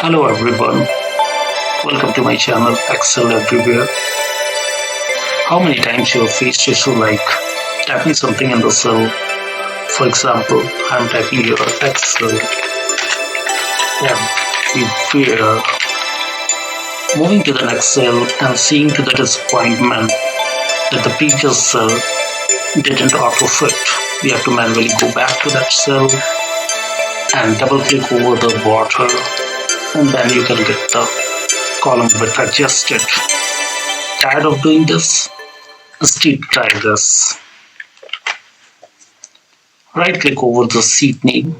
Hello everyone, welcome to my channel Excel Everywhere. How many times you have faced issue like typing something in the cell? For example, I'm typing your Excel Everywhere. Moving to the next cell and seeing to the disappointment that the previous cell didn't auto-fit. We have to manually go back to that cell and double click over the border, and then you can get the column bit adjusted. Tired of doing this? Instead try this. Right click over the sheet name,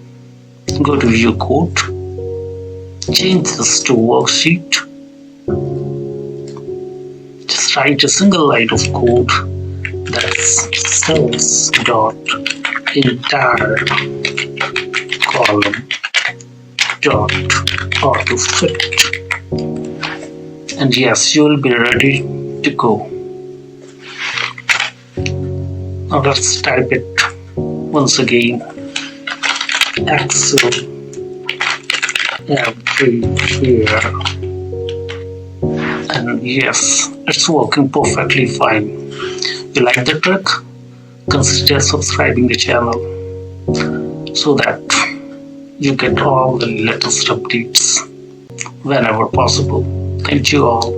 go to view code, change this to worksheet. Just write a single line of code, that's cells dot entire column dot auto fit, and yes, you will be ready to go. Now let's type it once again. Excel Everywhere, and yes, it's working perfectly fine. You like the trick? Consider subscribing the channel so that you get all the latest updates whenever possible. Thank you all.